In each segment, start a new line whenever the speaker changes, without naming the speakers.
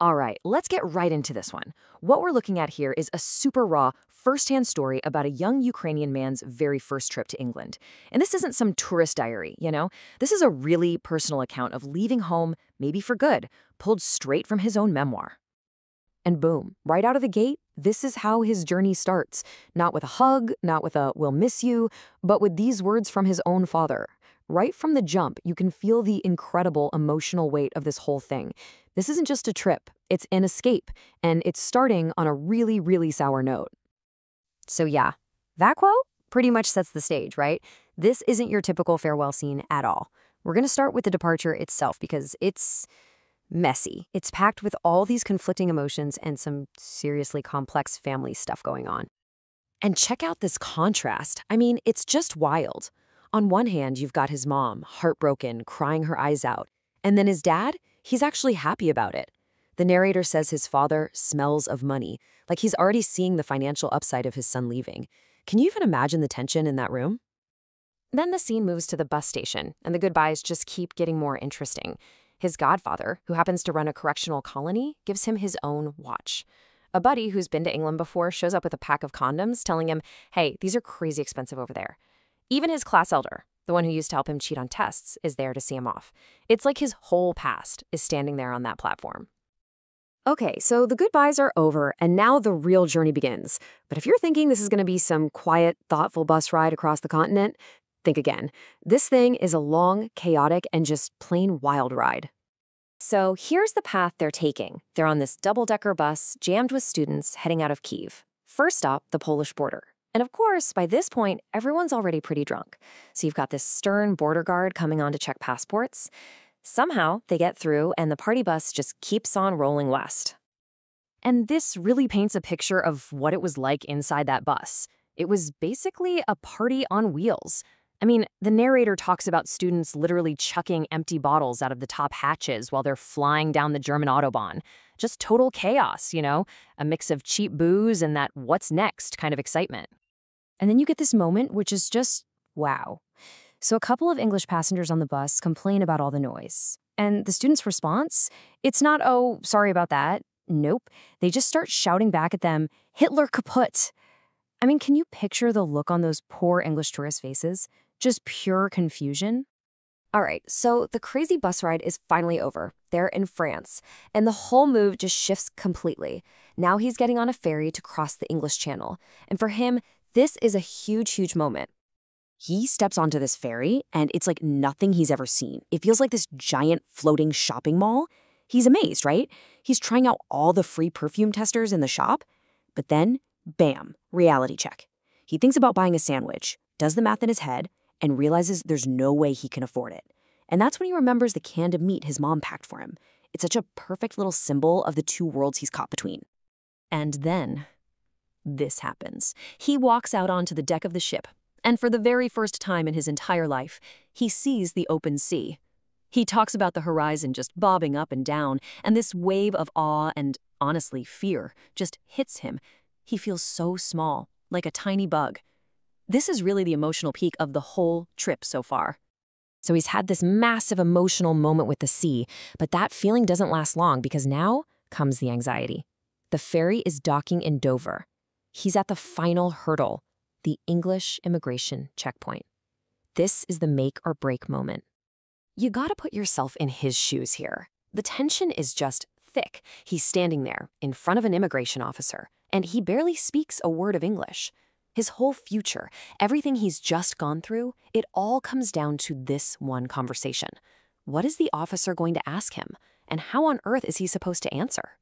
All right, let's get right into this one. What we're looking at here is a super raw, first-hand story about a young Ukrainian man's very first trip to England. And this isn't some tourist diary, you know? This is a really personal account of leaving home, maybe for good, pulled straight from his own memoir. And boom, right out of the gate, this is how his journey starts. Not with a hug, not with a "we'll miss you," but with these words from his own father. Right from the jump, you can feel the incredible emotional weight of this whole thing. This isn't just a trip, it's an escape, and it's starting on a really, really sour note. So yeah, that quote pretty much sets the stage, right? This isn't your typical farewell scene at all. We're going to start with the departure itself because it's messy. It's packed with all these conflicting emotions and some seriously complex family stuff going on. And check out this contrast. I mean, it's just wild. On one hand, you've got his mom, heartbroken, crying her eyes out. And then his dad, he's actually happy about it. The narrator says his father smells of money, like he's already seeing the financial upside of his son leaving. Can you even imagine the tension in that room? Then the scene moves to the bus station, and the goodbyes just keep getting more interesting. His godfather, who happens to run a correctional colony, gives him his own watch. A buddy who's been to England before shows up with a pack of condoms, telling him, hey, these are crazy expensive over there. Even his class elder, the one who used to help him cheat on tests, is there to see him off. It's like his whole past is standing there on that platform. Okay, so the goodbyes are over, and now the real journey begins. But if you're thinking this is going to be some quiet, thoughtful bus ride across the continent, think again. This thing is a long, chaotic, and just plain wild ride. So here's the path they're taking. They're on this double-decker bus jammed with students heading out of Kyiv. First stop, the Polish border. And of course, by this point, everyone's already pretty drunk. So you've got this stern border guard coming on to check passports. Somehow, they get through, and the party bus just keeps on rolling west. And this really paints a picture of what it was like inside that bus. It was basically a party on wheels. I mean, the narrator talks about students literally chucking empty bottles out of the top hatches while they're flying down the German Autobahn. Just total chaos, you know? A mix of cheap booze and that what's next kind of excitement. And then you get this moment, which is just, wow. So a couple of English passengers on the bus complain about all the noise. And the student's response? It's not, oh, sorry about that. Nope. They just start shouting back at them, Hitler kaput. I mean, can you picture the look on those poor English tourist faces? Just pure confusion. All right, so the crazy bus ride is finally over. They're in France, and the whole move just shifts completely. Now he's getting on a ferry to cross the English Channel. And for him, this is a huge, huge moment. He steps onto this ferry, and it's like nothing he's ever seen. It feels like this giant floating shopping mall. He's amazed, right? He's trying out all the free perfume testers in the shop. But then, bam, reality check. He thinks about buying a sandwich, does the math in his head, and realizes there's no way he can afford it. And that's when he remembers the can of meat his mom packed for him. It's such a perfect little symbol of the two worlds he's caught between. And then this happens. He walks out onto the deck of the ship, and for the very first time in his entire life, he sees the open sea. He talks about the horizon just bobbing up and down, and this wave of awe and, honestly, fear just hits him. He feels so small, like a tiny bug. This is really the emotional peak of the whole trip so far. So he's had this massive emotional moment with the sea, but that feeling doesn't last long because now comes the anxiety. The ferry is docking in Dover. He's at the final hurdle, the English immigration checkpoint. This is the make or break moment. You gotta put yourself in his shoes here. The tension is just thick. He's standing there in front of an immigration officer, and he barely speaks a word of English. His whole future, everything he's just gone through, it all comes down to this one conversation. What is the officer going to ask him? And how on earth is he supposed to answer?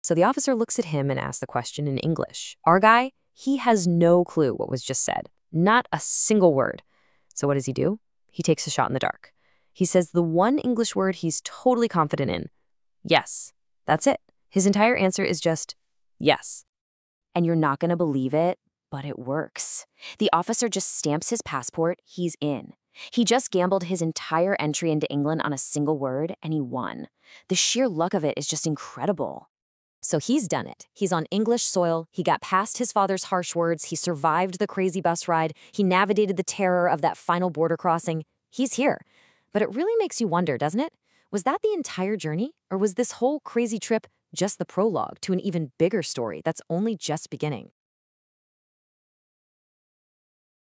So the officer looks at him and asks the question in English. Our guy, he has no clue what was just said. Not a single word. So what does he do? He takes a shot in the dark. He says the one English word he's totally confident in. Yes. That's it. His entire answer is just yes. And you're not going to believe it, but it works. The officer just stamps his passport, he's in. He just gambled his entire entry into England on a single word, and he won. The sheer luck of it is just incredible. So he's done it. He's on English soil, he got past his father's harsh words, he survived the crazy bus ride, he navigated the terror of that final border crossing. He's here. But it really makes you wonder, doesn't it? Was that the entire journey? Or was this whole crazy trip just the prologue to an even bigger story that's only just beginning.